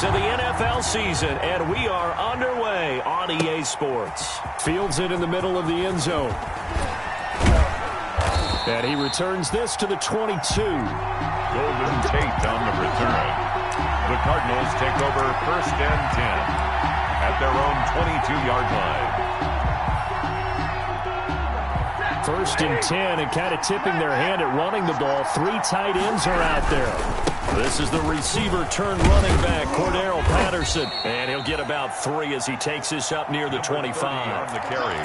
of the NFL season, and we are underway on EA Sports. Fields it in the middle of the end zone. And he returns this to the 22. Golden Tate on the return. The Cardinals take over 1st and 10 at their own 22-yard line. 1st and 10, and kind of tipping their hand at running the ball. 3 tight ends are out there. This is the receiver turned running back, Cordero Patterson. And he'll get about 3 as he takes this up near the 25. On the carry.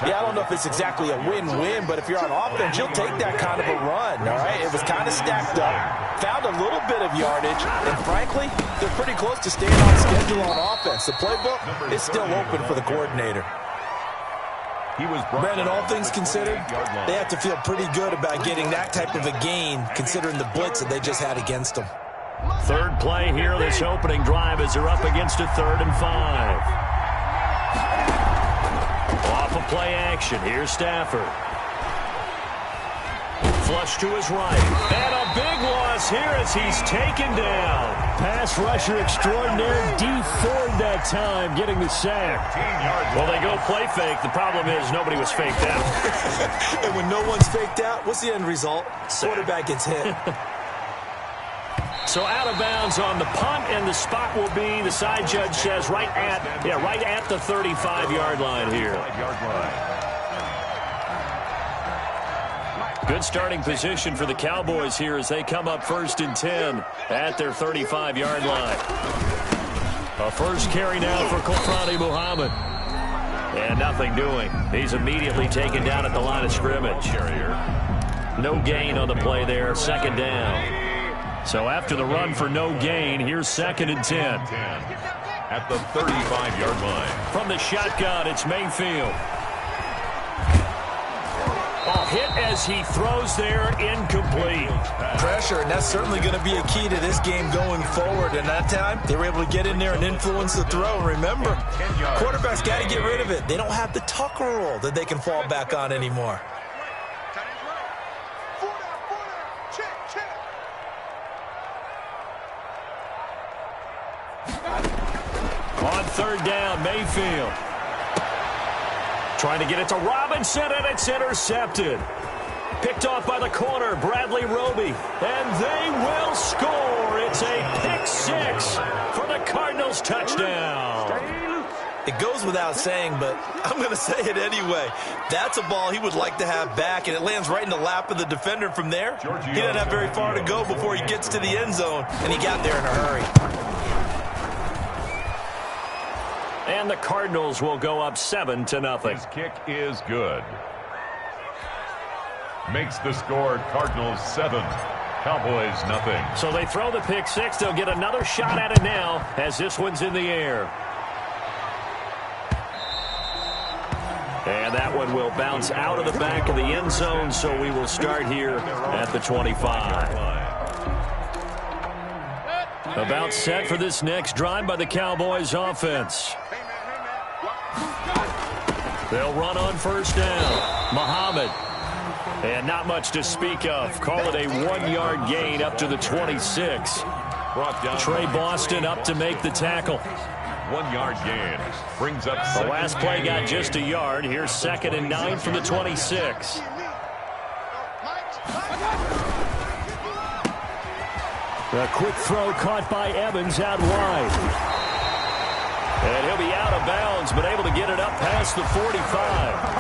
Yeah, I don't know if it's exactly a win-win, but if you're on offense, you'll take that kind of a run, all right? It was kind of stacked up, found a little bit of yardage, and frankly, they're pretty close to staying on schedule on offense. The playbook is still open for the coordinator. Brandon, all things considered, they have to feel pretty good about getting that type of a gain, considering the blitz that they just had against them. Third play here, this opening drive, as they're up against a 3rd and 5. Off of play action, here's Stafford. Flush to his right. And a big loss here as he's taken down. Pass rusher extraordinaire, D Ford that time, getting the sack. Well, they go play fake. The problem is nobody was faked out. And when no one's faked out, what's the end result? Quarterback gets hit. So out of bounds on the punt, and the spot will be, the side judge says, right at the 35-yard line here. Good starting position for the Cowboys here as they come up 1st and 10 at their 35-yard line. A first carry now for Kofrani Muhammad. And nothing doing. He's immediately taken down at the line of scrimmage. No gain on the play there, 2nd down. So after the run for no gain, here's 2nd and 10. At the 35-yard line. From the shotgun, it's Mayfield. Hit as he throws there, incomplete. Pressure, and that's certainly going to be a key to this game going forward. And that time, they were able to get in there and influence the throw. Remember, quarterbacks got to get rid of it. They don't have the Tucker rule that they can fall back on anymore. On 3rd down, Mayfield. Trying to get it to Robinson, and it's intercepted. Picked off by the corner, Bradley Roby. And they will score. It's a pick-6 for the Cardinals touchdown. It goes without saying, but I'm going to say it anyway. That's a ball he would like to have back, and it lands right in the lap of the defender from there. He doesn't have very far to go before he gets to the end zone, and he got there in a hurry. And the Cardinals will go up 7-0. His kick is good. Makes the score Cardinals 7, Cowboys nothing. So they throw the pick-6. They'll get another shot at it now as this one's in the air. And that one will bounce out of the back of the end zone, so we will start here at the 25. About set for this next drive by the Cowboys offense. They'll run on 1st down. Muhammad. And not much to speak of. Call it a 1-yard gain up to the 26. Trey Boston up to make the tackle. 1-yard gain. Brings up the last play got just a yard. Here's 2nd and 9 from the 26. A quick throw caught by Evans out wide. And he'll be out of bounds, but able to get it up past the 45.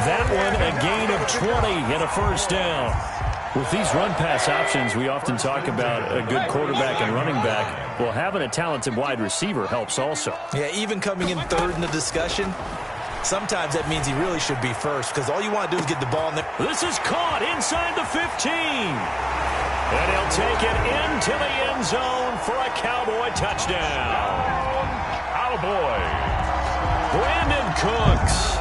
That one a gain of 20 and a 1st down. With these run-pass options, we often talk about a good quarterback and running back. Well, having a talented wide receiver helps also. Yeah, even coming in 3rd in the discussion, sometimes that means he really should be 1st, because all you want to do is get the ball in there. This is caught inside the 15. And he'll take it into the end zone for a Cowboy touchdown. Cowboys. Brandon Cooks,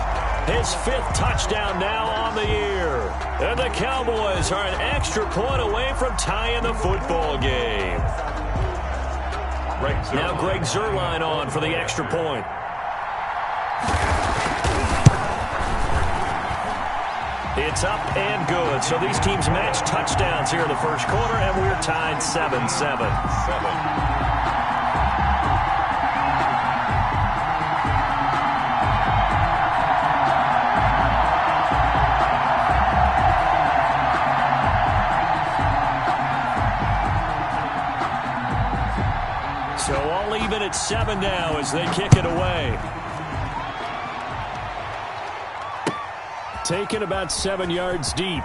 his 5th touchdown now on the year. And the Cowboys are an extra point away from tying the football game. Now Greg Zuerlein on for the extra point. It's up and good. So these teams match touchdowns here in the first quarter, and we're tied 7-7. So all even at 7 now as they kick it away. Taken about 7 yards deep.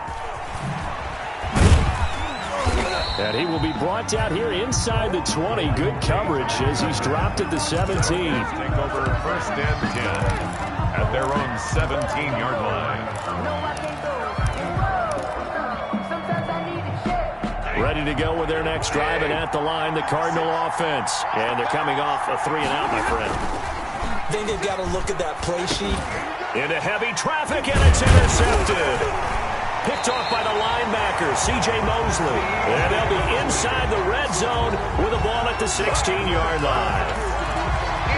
And he will be brought down here inside the 20. Good coverage as he's dropped at the 17. Take over 1st and 10 at their own 17-yard line. Ready to go with their next drive, and at the line, the Cardinal offense. And they're coming off a 3-and-out, my friend. I think they've got to look at that play sheet. Into heavy traffic, and it's intercepted. Picked off by the linebacker, C.J. Mosley. And they'll be inside the red zone with a ball at the 16-yard line.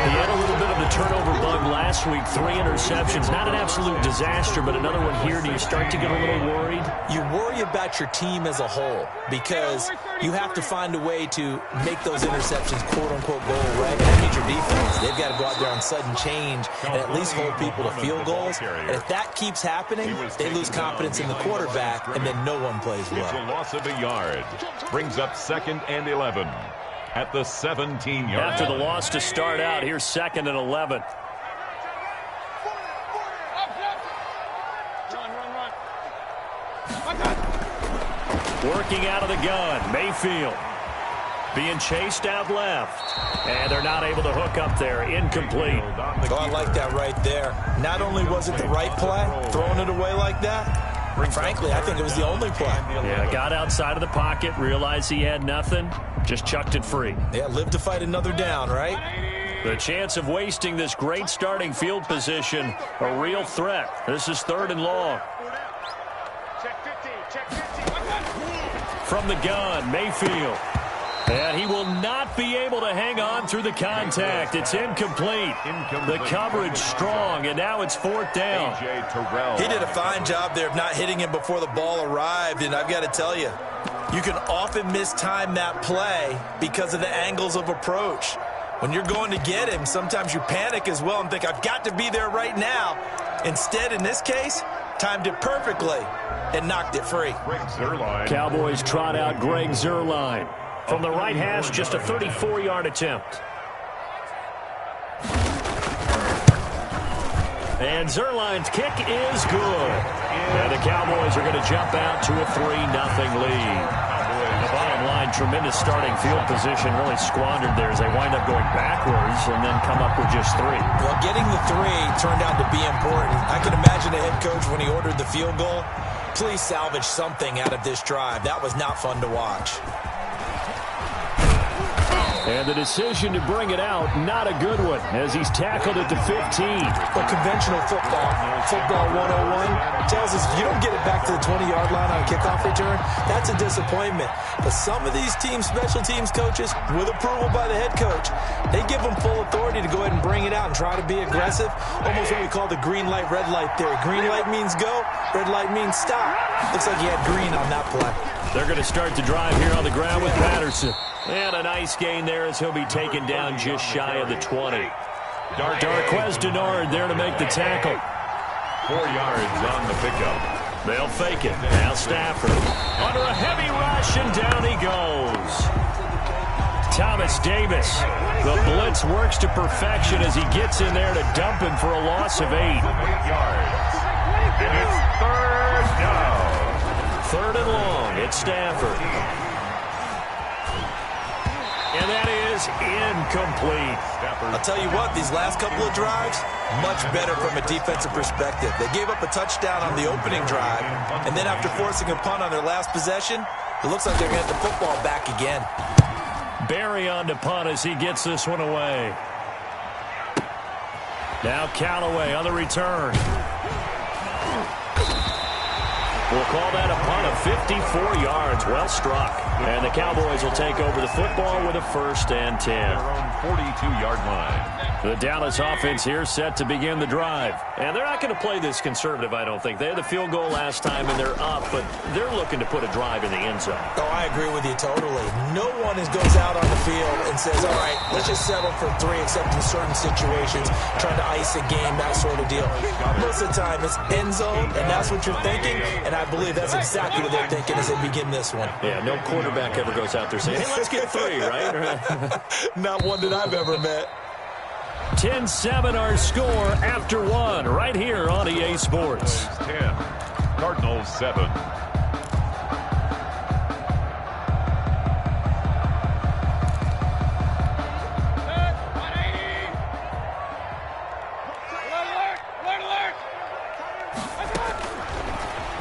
He had a little bit of the turnover bug last week, 3 interceptions. Not an absolute disaster, but another one here. Do you start to get a little worried? You worry about your team as a whole because you have to find a way to make those interceptions, quote-unquote, go away. And that means your defense. They've got to go out there on sudden change and at least hold people to field goals. And if that keeps happening, they lose confidence in the quarterback, and then no one plays well. It's a loss of a yard. Brings up 2nd and 11 at the 17-yard line. After the loss to start out, here's 2nd and 11. Working out of the gun, Mayfield. Being chased out left. And they're not able to hook up there. Incomplete. Oh, I like that right there. Not only was it the right play, throwing it away like that, frankly, I think it was the only play. Yeah, got outside of the pocket, realized he had nothing, just chucked it free. Yeah, live to fight another down, right? The chance of wasting this great starting field position, a real threat. This is 3rd and long. From the gun, Mayfield. And he will not be able to hang on through the contact. It's incomplete. The coverage strong, and now it's 4th down. He did a fine job there of not hitting him before the ball arrived, and I've got to tell you, you can often mistime that play because of the angles of approach. When you're going to get him, sometimes you panic as well and think, I've got to be there right now. Instead, in this case, timed it perfectly and knocked it free. Cowboys trot out Greg Zuerlein. From the right hash, just a 34-yard attempt. And Zuerlein's kick is good. And the Cowboys are going to jump out to a 3-0 lead. The bottom line, tremendous starting field position, really squandered there as they wind up going backwards and then come up with just 3. Well, getting the 3 turned out to be important. I can imagine the head coach when he ordered the field goal, please salvage something out of this drive. That was not fun to watch. And the decision to bring it out, not a good one, as he's tackled at the 15. But conventional football 101, tells us if you don't get it back to the 20-yard line on a kickoff return, that's a disappointment. But some of these special teams coaches, with approval by the head coach, they give them full authority to go ahead and bring it out and try to be aggressive. Almost what we call the green light, red light theory. Green light means go, red light means stop. Looks like he had green on that play. They're going to start the drive here on the ground with Patterson. And a nice gain there as he'll be taken down just shy of the 20. Darquez Denard there to make the tackle. 4 yards on the pickup. They'll fake it. Now Stafford. Under a heavy rush, and down he goes. Thomas Davis. The blitz works to perfection as he gets in there to dump him for a loss of 8. 8 yards. And it's 3rd down. 3rd and long. It's Stafford. And that is incomplete. I'll tell you what, these last couple of drives, much better from a defensive perspective. They gave up a touchdown on the opening drive, and then after forcing a punt on their last possession, it looks like they're going to get the football back again. Barry on to punt as he gets this one away. Now Callaway on the return. We'll call that a punt of 54 yards. Well struck. And the Cowboys will take over the football with a 1st and 10. Their own 42-yard line. The Dallas offense here set to begin the drive. And they're not going to play this conservative, I don't think. They had the field goal last time, and they're up, but they're looking to put a drive in the end zone. Oh, I agree with you totally. No one goes out on the field and says, all right, let's just settle for 3, except in certain situations, trying to ice a game, that sort of deal. Most of the time, it's end zone, and that's what you're thinking, and I believe that's exactly what they're thinking as they begin this one. Yeah, no quarterback quarterback ever goes out there saying, hey, let's get 3, right? Not one that I've ever met. 10-7 our score after 1 right here on EA Sports. 10, Cardinals 7.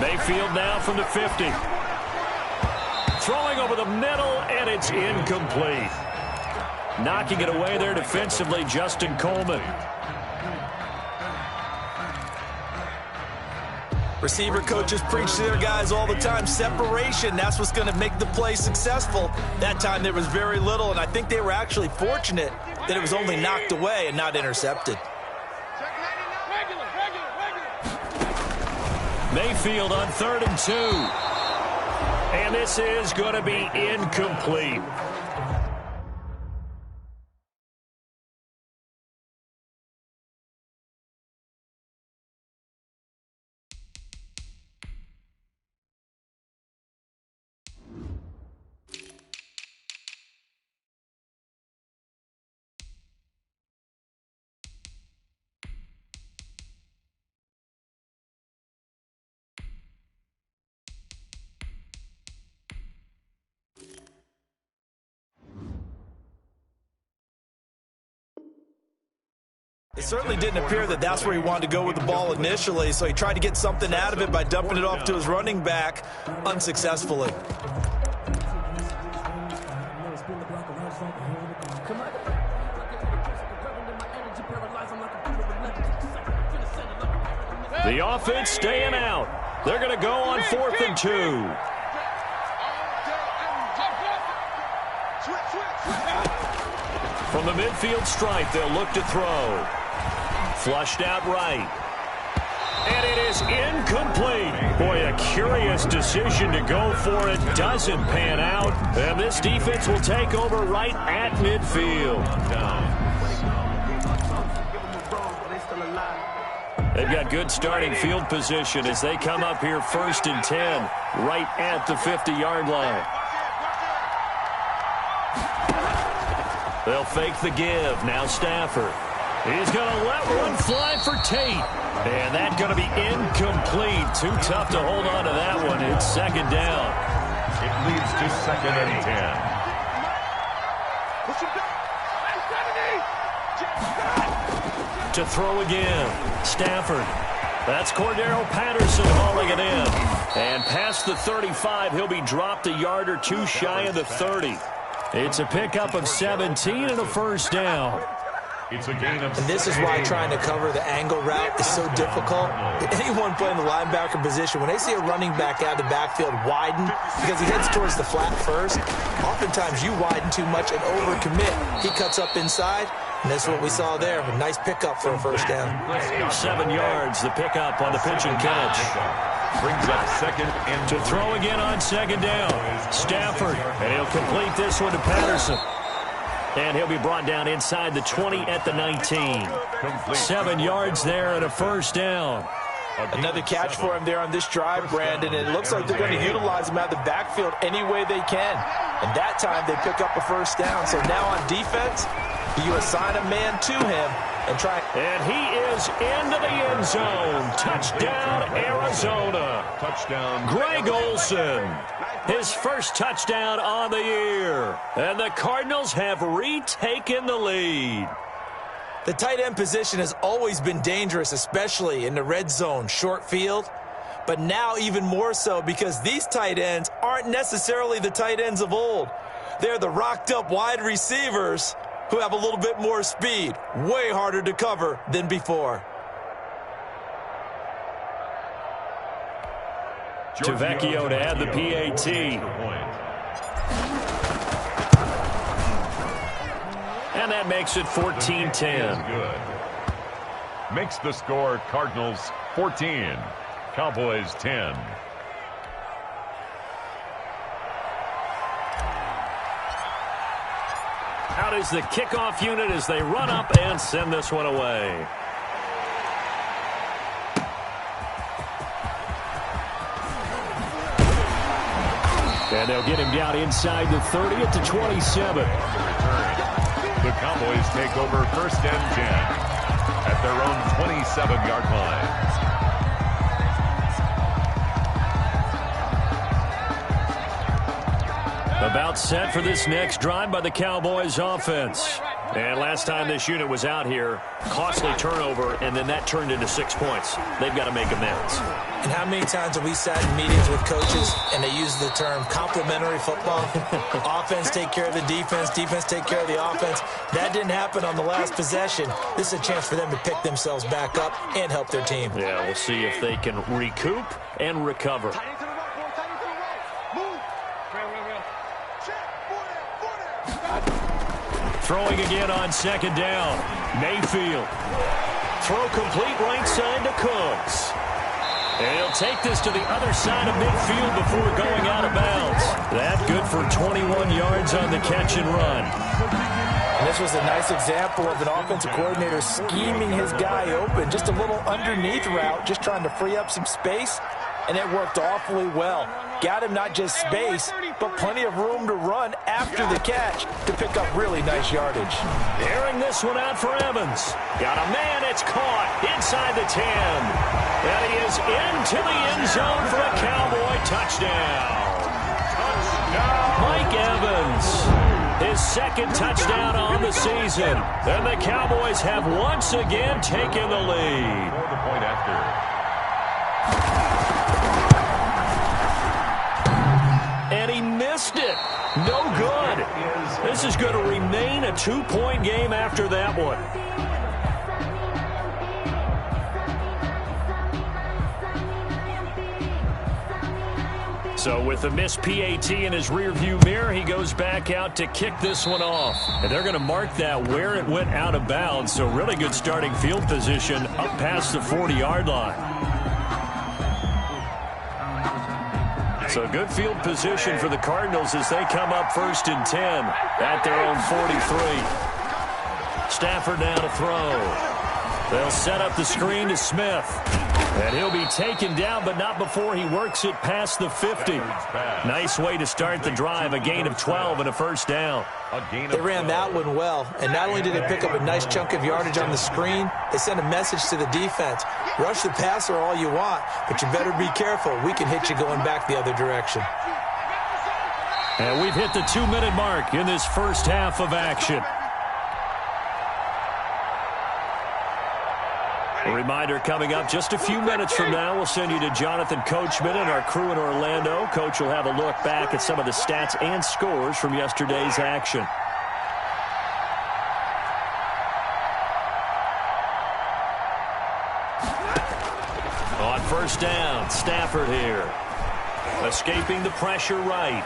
Mayfield now from the 50. Throwing over the middle, and it's incomplete. Knocking it away there defensively, Justin Coleman. Receiver coaches preach to their guys all the time. Separation, that's what's going to make the play successful. That time there was very little, and I think they were actually fortunate that it was only knocked away and not intercepted. Mayfield on 3rd and 2. And this is going to be incomplete. It certainly didn't appear that that's where he wanted to go with the ball initially, so he tried to get something out of it by dumping it off to his running back unsuccessfully. The offense staying out. They're going to go on 4th and 2. From the midfield stripe, they'll look to throw. Flushed out right. And it is incomplete. Boy, a curious decision to go for it. Doesn't pan out. And this defense will take over right at midfield. They've got good starting field position as they come up here 1st and 10, right at the 50-yard line. They'll fake the give. Now Stafford. He's going to let one fly for Tate. And that's going to be incomplete. Too tough to hold on to that one. It's 2nd down. It leads to 2nd and 10. To throw again. Stafford. That's Cordero Patterson hauling it in. And past the 35, he'll be dropped a yard or two shy of the 30. It's a pickup of 17 and a 1st down. It's a gain of And this is why trying to cover the angle route is so difficult. Anyone playing the linebacker position, when they see a running back out of the backfield widen because he heads towards the flat first, oftentimes you widen too much and overcommit. He cuts up inside, and that's what we saw there. A nice pickup for a 1st down. 7 yards, the pickup on the pitch and catch. brings up 2nd and to throw again on 2nd down. Stafford, and he'll complete this one to Patterson. And he'll be brought down inside the 20 at the 19. 7 yards there and a 1st down. Another catch for him there on this drive, Brandon. And it looks like they're going to utilize him out of the backfield any way they can. And that time they pick up a 1st down. So now on defense, you assign a man to him and try. And he is into the end zone. Touchdown, Arizona. touchdown. Greg Olsen, his first touchdown on the year. And the Cardinals have retaken the lead. The tight end position has always been dangerous, especially in the red zone, short field. But now even more so because these tight ends aren't necessarily the tight ends of old. They're the rocked-up wide receivers who have a little bit more speed, way harder to cover than before. Tavecchio to add the PAT. And that makes it 14-10. Good. Makes the score Cardinals 14, Cowboys 10. Out is the kickoff unit as they run up and send this one away. And they'll get him down inside the 30 at the 27. The Cowboys take over 1st and 10 at their own 27-yard line. About set for this next drive by the Cowboys offense. And last time this unit was out here, costly turnover, and then that turned into 6 points. They've got to make amends. And how many times have we sat in meetings with coaches and they use the term complementary football? Offense take care of the defense, defense take care of the offense. That didn't happen on the last possession. This is a chance for them to pick themselves back up and help their team. Yeah, we'll see if they can recoup and recover. Throwing again on 2nd down. Mayfield. Throw complete right side to Cooks. And he'll take this to the other side of midfield before going out of bounds. That good for 21 yards on the catch and run. And this was a nice example of an offensive coordinator scheming his guy open. Just a little underneath route, just trying to free up some space. And it worked awfully well. Got him not just space, but plenty of room to run after the catch to pick up really nice yardage. Airing this one out for Evans. Got a man, it's caught inside the 10. And he is into the end zone for a Cowboy touchdown. Mike Evans, his 2nd touchdown on the season. And the Cowboys have once again taken the lead. For the point after. And he missed it. No good. This is going to remain a 2-point game after that one. So with the missed PAT in his rearview mirror, he goes back out to kick this one off. And they're going to mark that where it went out of bounds. So really good starting field position up past the 40-yard line. So good field position for the Cardinals as they come up 1st and 10 at their own 43. Stafford now to throw. They'll set up the screen to Smith. And he'll be taken down, but not before he works it past the 50. Nice way to start the drive, a gain of 12 and a 1st down. They ran that one well, and not only did they pick up a nice chunk of yardage on the screen, they sent a message to the defense. Rush the passer all you want, but you better be careful. We can hit you going back the other direction. And we've hit the 2-minute mark in this first half of action. A reminder coming up just a few minutes from now, we'll send you to Jonathan Coachman and our crew in Orlando. Coach will have a look back at some of the stats and scores from yesterday's action. On 1st down, Stafford here. Escaping the pressure right.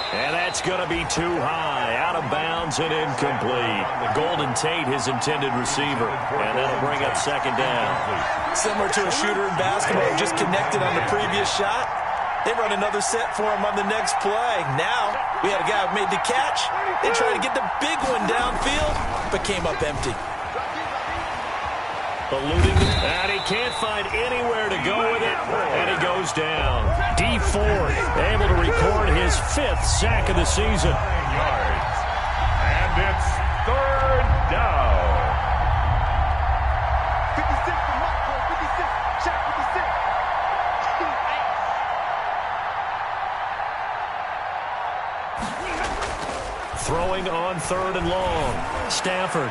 And that's going to be too high, out of bounds and incomplete. Golden Tate, his intended receiver, and that'll bring up 2nd down. Similar to a shooter in basketball, just connected on the previous shot. They run another set for him on the next play. Now, we had a guy who made the catch. They tried to get the big one downfield, but came up empty. Eluding, and he can't find anywhere to go with it, and he goes down. D Ford able to record his 5th sack of the season. Yards. And it's 3rd down. 56 to Marco, 56, check 56. Throwing on 3rd and long. Stafford.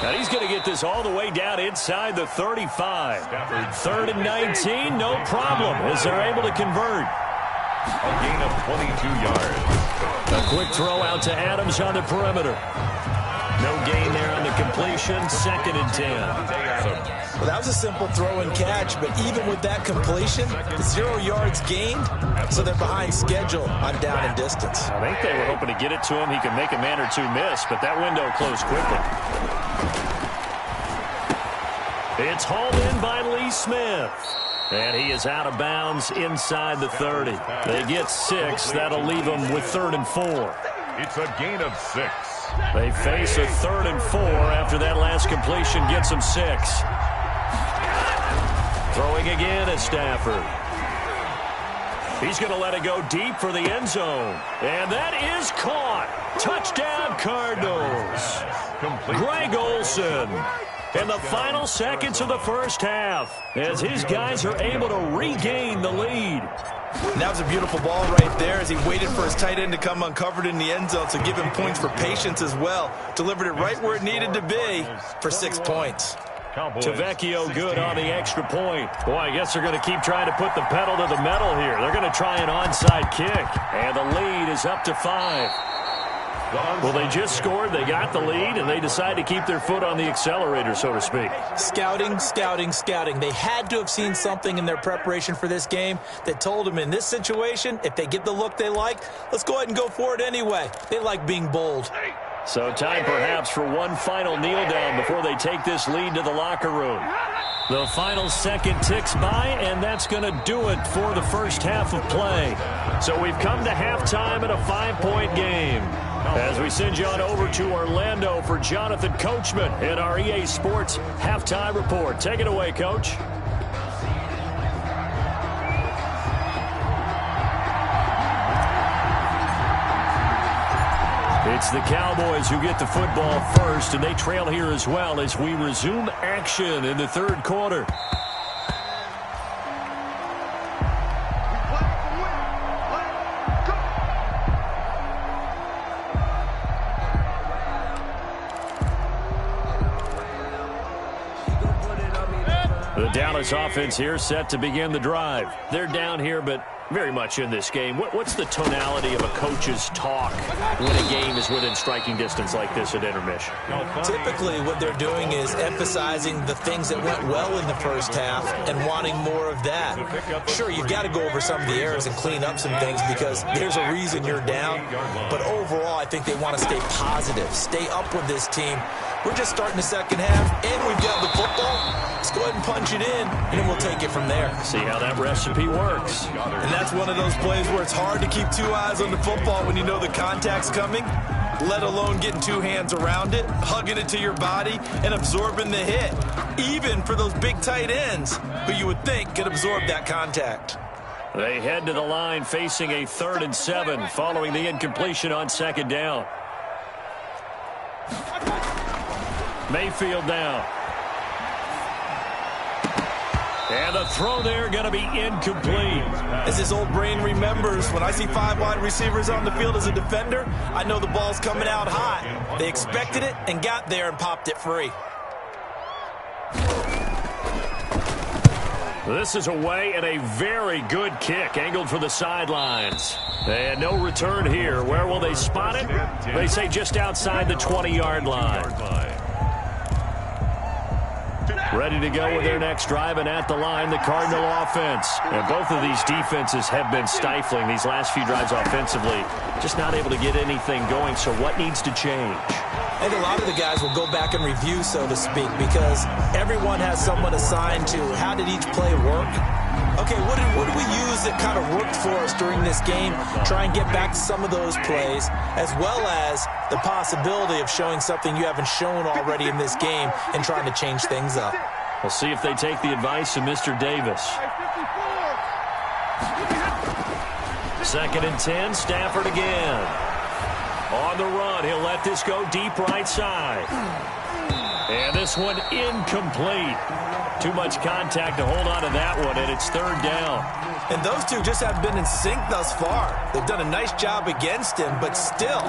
And he's going to get this all the way down inside the 35. 3rd and 19, no problem, as they're able to convert. A gain of 22 yards. A quick throw out to Adams on the perimeter. No gain there on the completion, 2nd and 10. Well, that was a simple throw and catch, but even with that completion, 0 yards gained, so they're behind schedule on down and distance. I think they were hoping to get it to him. He could make a man or two miss, but that window closed quickly. It's hauled in by Lee Smith. And he is out of bounds inside the 30. They get 6. That'll leave them with 3rd and 4. It's a gain of 6. They face a 3rd and 4 after that last completion gets them 6. Throwing again at Stafford. He's going to let it go deep for the end zone. And that is caught. Touchdown, Cardinals. Greg Olsen in the final seconds of the first half as his guys are able to regain the lead. And that was a beautiful ball right there as he waited for his tight end to come uncovered in the end zone, so give him points for patience as well. Delivered it right where it needed to be for 6 points. Tavecchio good on the extra point. Boy, I guess they're going to keep trying to put the pedal to the metal here. They're going to try an onside kick. And the lead is up to 5. Well, they just scored, they got the lead, and they decide to keep their foot on the accelerator, so to speak. Scouting, scouting, scouting. They had to have seen something in their preparation for this game that told them in this situation, if they get the look they like, let's go ahead and go for it anyway. They like being bold. So time perhaps for one final kneel down before they take this lead to the locker room. The final second ticks by, and that's going to do it for the first half of play. So we've come to halftime in a 5-point game. As we send you on over to Orlando for Jonathan Coachman in our EA Sports Halftime Report. Take it away, Coach. It's the Cowboys who get the football first, and they trail here as well as we resume action in the third quarter. The Dallas offense here set to begin the drive. They're down here, but very much in this game. What's the tonality of a coach's talk when a game is within striking distance like this at intermission? Typically, what they're doing is emphasizing the things that went well in the first half and wanting more of that. Sure, you've got to go over some of the errors and clean up some things because there's a reason you're down. But overall, I think they want to stay positive, stay up with this team. We're just starting the second half, and we've got the football. Let's go ahead and punch it in, and then we'll take it from there. See how that recipe works. And that's one of those plays where it's hard to keep two eyes on the football when you know the contact's coming, let alone getting two hands around it, hugging it to your body, and absorbing the hit, even for those big tight ends who you would think could absorb that contact. They head to the line facing a 3rd and 7 following the incompletion on second down. Mayfield now. And the throw there going to be incomplete. As his old brain remembers, when I see 5 wide receivers on the field as a defender, I know the ball's coming out hot. They expected it and got there and popped it free. This is away and a very good kick angled for the sidelines. And no return here. Where will they spot it? They say just outside the 20-yard line. Ready to go with their next drive, and at the line, the Cardinal offense. And both of these defenses have been stifling these last few drives offensively. Just not able to get anything going, so what needs to change? I think a lot of the guys will go back and review, so to speak, because everyone has someone assigned to how did each play work. Okay, what did we use that kind of worked for us during this game? Try and get back to some of those plays, as well as the possibility of showing something you haven't shown already in this game and trying to change things up. We'll see if they take the advice of Mr. Davis. 2nd and 10, Stafford again. On the run, he'll let this go deep right side. And this one incomplete. Too much contact to hold on to that one, and it's 3rd down. And those two just have been in sync thus far. They've done a nice job against him, but still,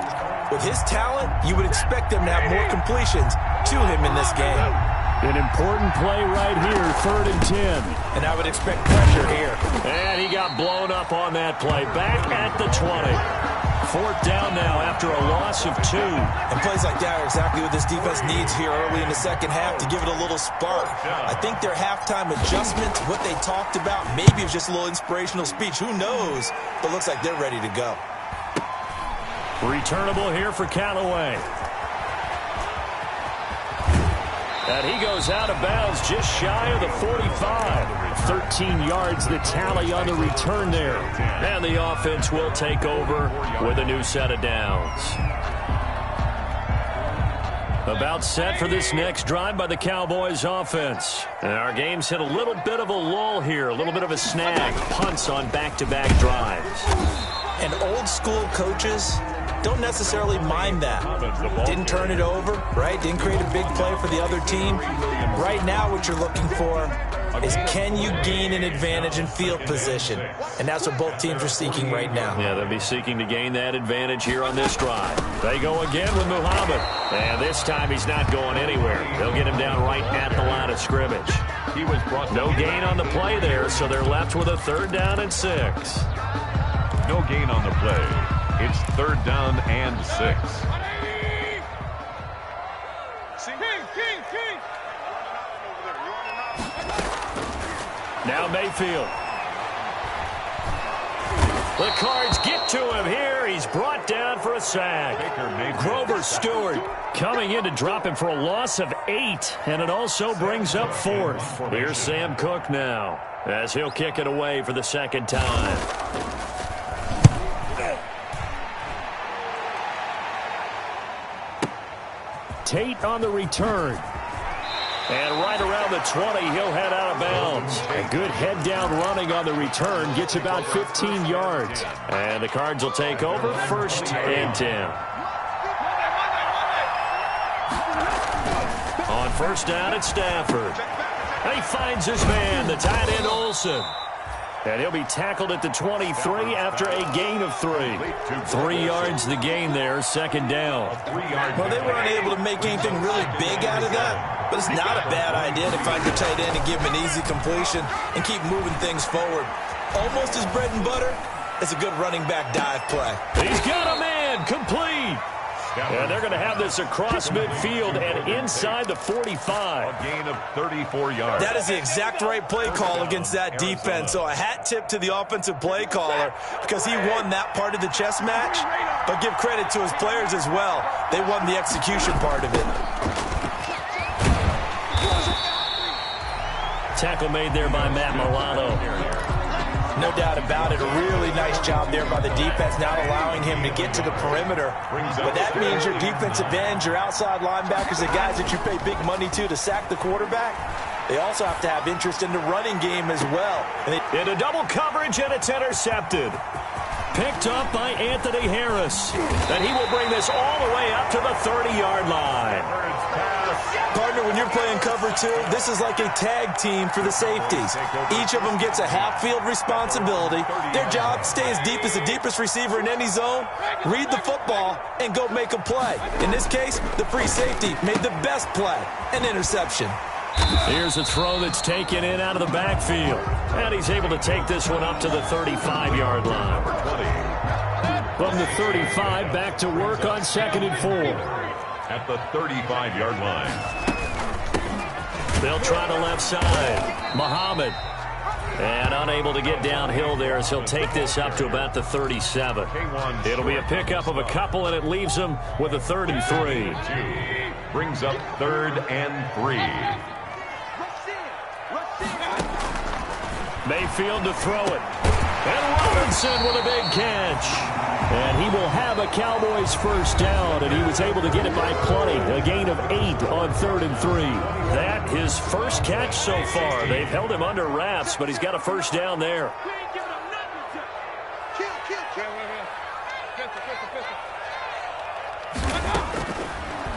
with his talent, you would expect them to have more completions to him in this game. An important play right here, 3rd and 10. And I would expect pressure here. And he got blown up on that play. Back at the 20. 4th down now after a loss of 2. And plays like that are exactly what this defense needs here early in the second half to give it a little spark. I think their halftime adjustments, what they talked about, maybe it was just a little inspirational speech. Who knows? But looks like they're ready to go. Returnable here for Callaway. And he goes out of bounds just shy of the 45. 13 yards the tally on the return there. And the offense will take over with a new set of downs. About set for this next drive by the Cowboys offense. And our game's hit a little bit of a lull here, a little bit of a snag. Punts on back-to-back drives. And old school coaches don't necessarily mind that. Didn't turn it over, right? Didn't create a big play for the other team. Right now what you're looking for is can you gain an advantage in field position? And that's what both teams are seeking right now. Yeah, they'll be seeking to gain that advantage here on this drive. They go again with Muhammad. And this time he's not going anywhere. They'll get him down right at the line of scrimmage. He was brought no gain on the play there, so they're left with a 3rd down and 6. No gain on the play. It's 3rd down and 6. Now Mayfield. The Cards get to him here. He's brought down for a sack. Grover Stewart coming in to drop him for a loss of 8, and it also brings up 4th. Here's Sam Cook now as he'll kick it away for the 2nd time. Tate on the return. And right around the 20, he'll head out of bounds. A good head-down running on the return gets about 15 yards. And the Cards will take over 1st and 10. On 1st down at Stafford. He finds his man, the tight end Olsen. And he'll be tackled at the 23 after a gain of 3. 3 yards the gain there, 2nd down. Well, they were unable to make anything really big out of that, but it's not a bad idea to find your tight end and give him an easy completion and keep moving things forward. Almost as bread and butter as a good running back dive play. He's got a man, complete. And they're going to have this across midfield and inside the 45. A gain of 34 yards. That is the exact right play call against that defense. So a hat tip to the offensive play caller because he won that part of the chess match. But give credit to his players as well. They won the execution part of it. Tackle made there by Matt Milano. No doubt about it. A really nice job there by the defense, not allowing him to get to the perimeter. But that means your defensive ends, your outside linebackers, the guys that you pay big money to sack the quarterback, they also have to have interest in the running game as well. Into double coverage, and it's intercepted. Picked up by Anthony Harris. And he will bring this all the way up to the 30-yard line. Partner, when you're playing cover 2, this is like a tag team for the safeties. Each of them gets a half-field responsibility. Their job, stay as deep as the deepest receiver in any zone, read the football, and go make a play. In this case, the free safety made the best play, an interception. Here's a throw that's taken in out of the backfield. And he's able to take this one up to the 35-yard line. From the 35, back to work on 2nd and 4. At the 35-yard line. They'll try the left side. Muhammad. And unable to get downhill there as he'll take this up to about the 37. It'll be a pickup of a couple, and it leaves him with a 3rd and 3. Brings up 3rd and 3. Mayfield to throw it. And Robinson with a big catch. And he will have a Cowboys 1st down, and he was able to get it by plenty. A gain of 8 on 3rd and 3. That his first catch so far. They've held him under wraps, but he's got a 1st down there.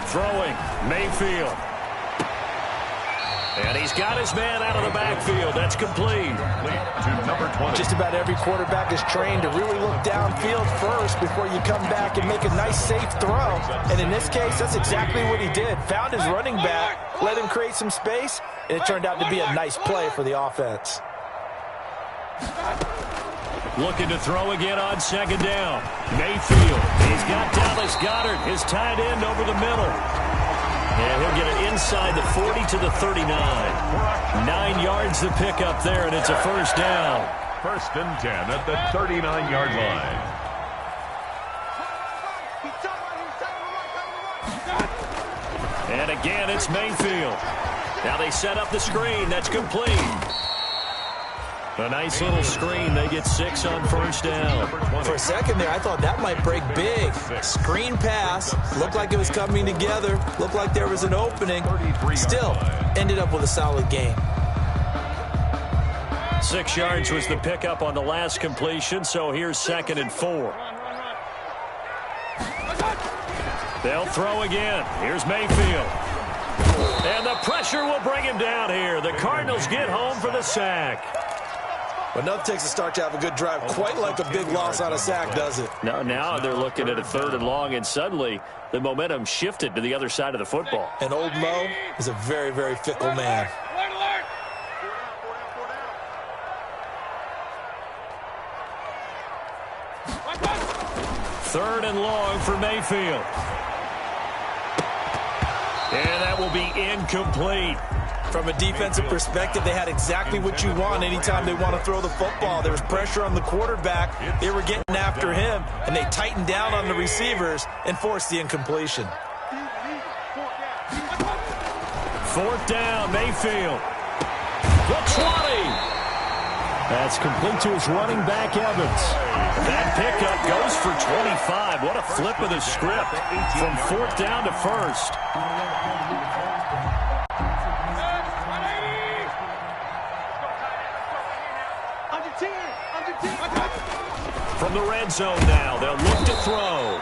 Throwing, Mayfield. And he's got his man out of the backfield. That's complete. To number 20. Just about every quarterback is trained to really look downfield first before you come back and make a nice, safe throw. And in this case, that's exactly what he did. Found his running back, let him create some space, and it turned out to be a nice play for the offense. Looking to throw again on 2nd down. Mayfield. He's got Dallas Goedert, his tight end, over the middle. And he'll get it inside the 40 to the 39. 9 yards to pick up there, and it's a 1st down. 1st and 10 at the 39-yard line. And again, it's Mayfield. Now they set up the screen. That's complete. A nice little screen. They get 6 on first down. For a second there, I thought that might break big. Screen pass. Looked like it was coming together. Looked like there was an opening. Still, ended up with a solid gain. 6 yards was the pickup on the last completion, so here's 2nd and 4. They'll throw again. Here's Mayfield. And the pressure will bring him down here. The Cardinals get home for the sack. Enough takes a start to have a good drive. Quite like a big loss on a sack, does it? Now they're looking at a 3rd and long, and suddenly the momentum shifted to the other side of the football. And old Mo is a very, very fickle man. 3rd and long for Mayfield. And that will be incomplete. From a defensive perspective, they had exactly what you want anytime they want to throw the football. There was pressure on the quarterback. They were getting after him, and they tightened down on the receivers and forced the incompletion. 4th down, Mayfield. The 20. That's complete to his running back, Evans. That pickup goes for 25. What a flip of the script from 4th down to 1st. From the red zone now, they'll look to throw.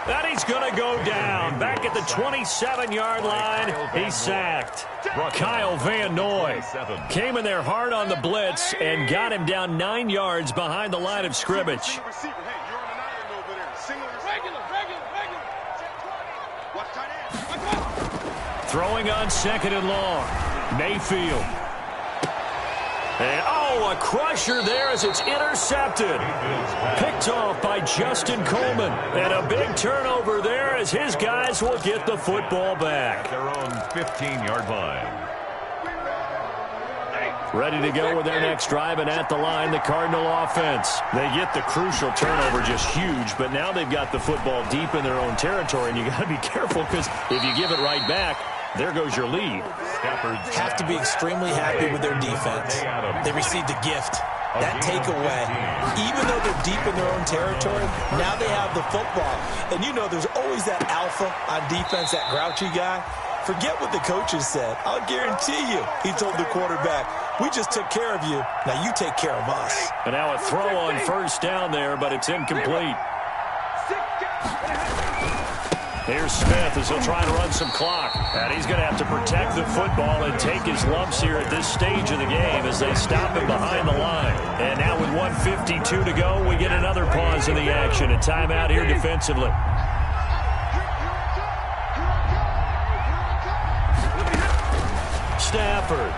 And he's going to go down. Back at the 27-yard line, he's sacked. Kyle Van Noy came in there hard on the blitz and got him down 9 yards behind the line of scrimmage. Throwing on 2nd and long. Mayfield. And, a crusher there as it's intercepted. Picked off by Justin Coleman. And a big turnover there as his guys will get the football back. Their own 15-yard line. Ready to go with their next drive, and at the line, the Cardinal offense. They get the crucial turnover, just huge, but now they've got the football deep in their own territory, and you got to be careful because if you give it right back, there goes your lead. Have to be extremely happy with their defense. They received a gift. That takeaway, even though they're deep in their own territory, now they have the football. And you know there's always that alpha on defense, that grouchy guy. Forget what the coaches said. I'll guarantee you, he told the quarterback, we just took care of you. Now you take care of us. And now a throw on 1st down there, but it's incomplete. Here's Smith as he'll try to run some clock. And he's going to have to protect the football and take his lumps here at this stage of the game as they stop him behind the line. And now with 1:52 to go, we get another pause in the action. A timeout here defensively. Stafford.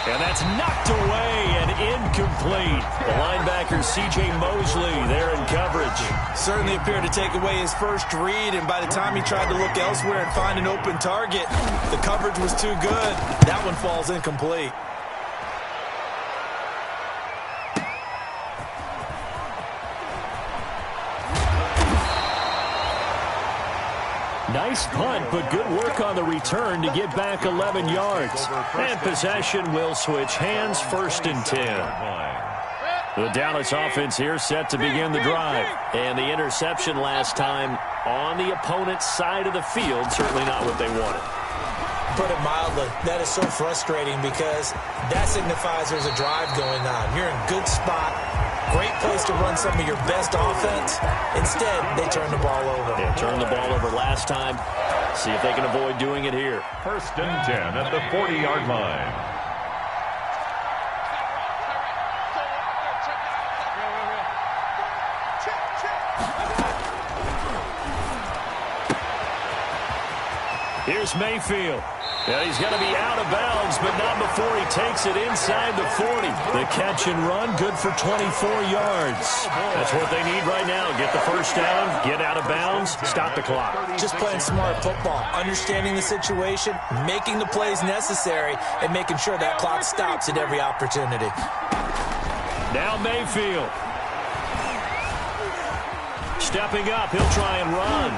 And that's knocked away and incomplete. The linebacker, C.J. Mosley, there in coverage. Certainly appeared to take away his first read, and by the time he tried to look elsewhere and find an open target, the coverage was too good. That one falls incomplete. Nice punt, but good work on the return to get back 11 yards. And possession will switch hands, 1st and 10. The Dallas offense here set to begin the drive. And the interception last time on the opponent's side of the field, certainly not what they wanted. Put it mildly, that is so frustrating because that signifies there's a drive going on. You're in a good spot. Great place to run some of your best offense. Instead, they turn the ball over. Yeah, turned the ball over last time. See if they can avoid doing it here. 1st and 10 at the 40-yard line. Here's Mayfield. Yeah, he's going to be out of bounds, but not before he takes it inside the 40. The catch and run, good for 24 yards. That's what they need right now. Get the 1st down, get out of bounds, stop the clock. Just playing smart football, understanding the situation, making the plays necessary, and making sure that clock stops at every opportunity. Now Mayfield. stepping up. He'll try and run.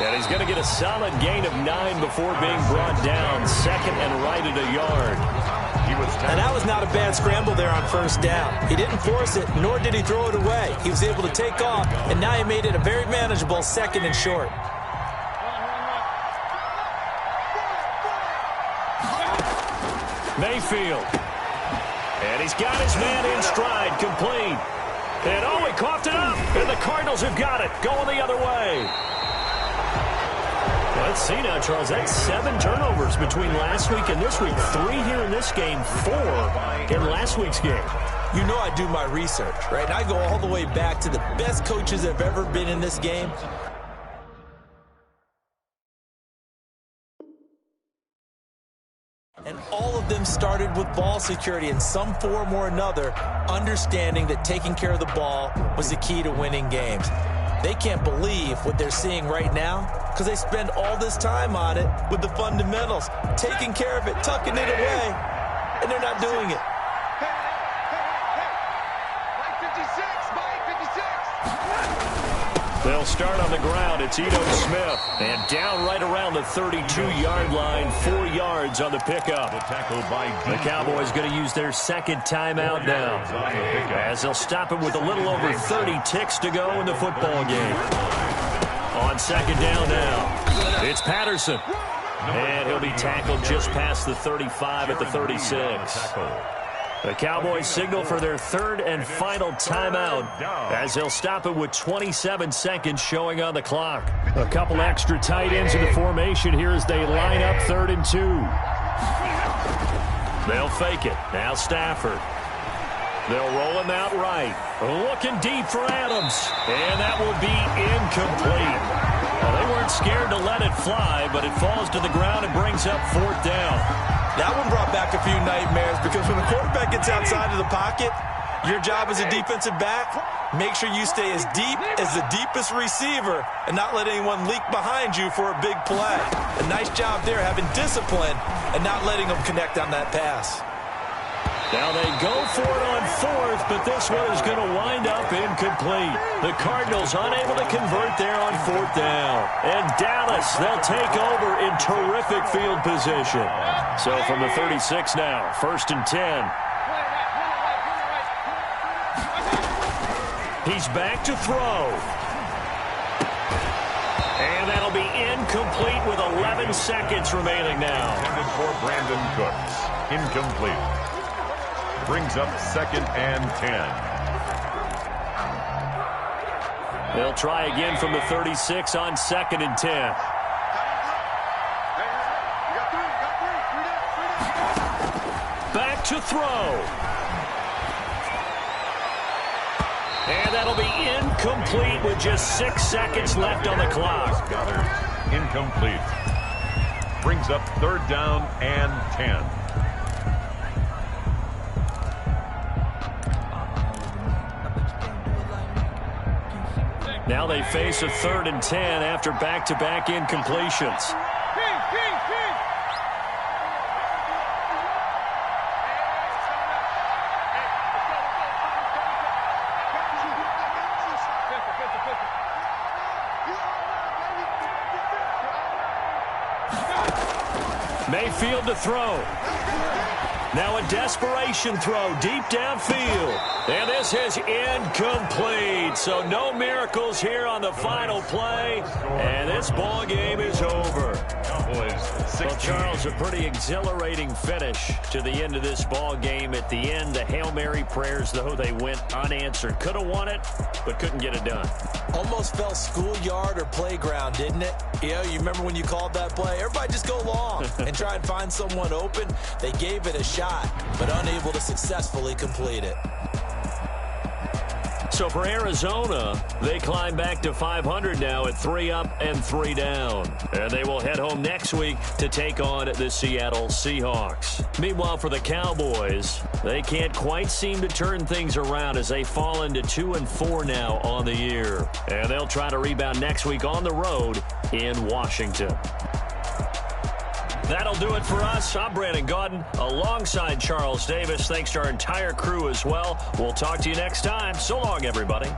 And he's going to get a solid gain of 9 before being brought down. Second and right at a yard. And that was not a bad scramble there on first down. He didn't force it, nor did he throw it away. He was able to take off, and now he made it a very manageable second and short. Mayfield. And he's got his man in stride, complete. And oh, he coughed it up. And the Cardinals have got it, going the other way. Let's see now, Charles. That's 7 turnovers between last week and this week. 3 here in this game, 4 in last week's game. You know I do my research, right? And I go all the way back to the best coaches that have ever been in this game. And all of them started with ball security in some form or another, understanding that taking care of the ball was the key to winning games. They can't believe what they're seeing right now because they spend all this time on it with the fundamentals, taking care of it, tucking it away, and they're not doing it. They'll start on the ground. It's Ito Smith. And down right around the 32-yard line, 4 yards on the pickup. The Cowboys going to use their second timeout now, as they'll stop it with a little over 30 ticks to go in the football game. On second down now, it's Patterson. And he'll be tackled just past the 35 at the 36. The Cowboys signal for their third and final timeout as they'll stop it with 27 seconds showing on the clock. A couple extra tight ends in the formation here as they line up 3rd and 2. They'll fake it. Now Stafford. They'll roll him out right. Looking deep for Adams. And that will be incomplete. Well, they weren't scared to let it fly, but it falls to the ground and brings up 4th down. That one brought back a few nightmares because when the quarterback gets outside of the pocket, your job as a defensive back, make sure you stay as deep as the deepest receiver and not let anyone leak behind you for a big play. A nice job there having discipline and not letting them connect on that pass. Now they go for it on 4th, but this one is going to wind up incomplete. The Cardinals unable to convert there on 4th down. And Dallas, they'll take over in terrific field position. So from the 36 now, 1st and 10. He's back to throw. And that'll be incomplete with 11 seconds remaining now. Intended for Brandon Cooks. Incomplete. Brings up 2nd and 10. They'll try again from the 36 on 2nd and 10. Back to throw. And that'll be incomplete with just 6 seconds left on the clock. Incomplete. Brings up 3rd down and 10. Now they face a 3rd and 10 after back-to-back incompletions. Mayfield to throw. Now a desperation throw deep downfield. And this is incomplete. So no miracles here on the final play. And this ball game is over. Well, Charles, a pretty exhilarating finish to the end of this ball game. At the end, the Hail Mary prayers, though, they went unanswered. Could have won it, but couldn't get it done. Almost felt schoolyard or playground, didn't it? You remember when you called that play? Everybody just go long and try and find someone open. They gave it a shot, but unable to successfully complete it. So for Arizona, they climb back to 500 now at 3 up and 3 down. And they will head home next week to take on the Seattle Seahawks. Meanwhile, for the Cowboys, they can't quite seem to turn things around as they fall into 2-4 now on the year. And they'll try to rebound next week on the road in Washington. That'll do it for us. I'm Brandon Gaudin alongside Charles Davis. Thanks to our entire crew as well. We'll talk to you next time. So long, everybody.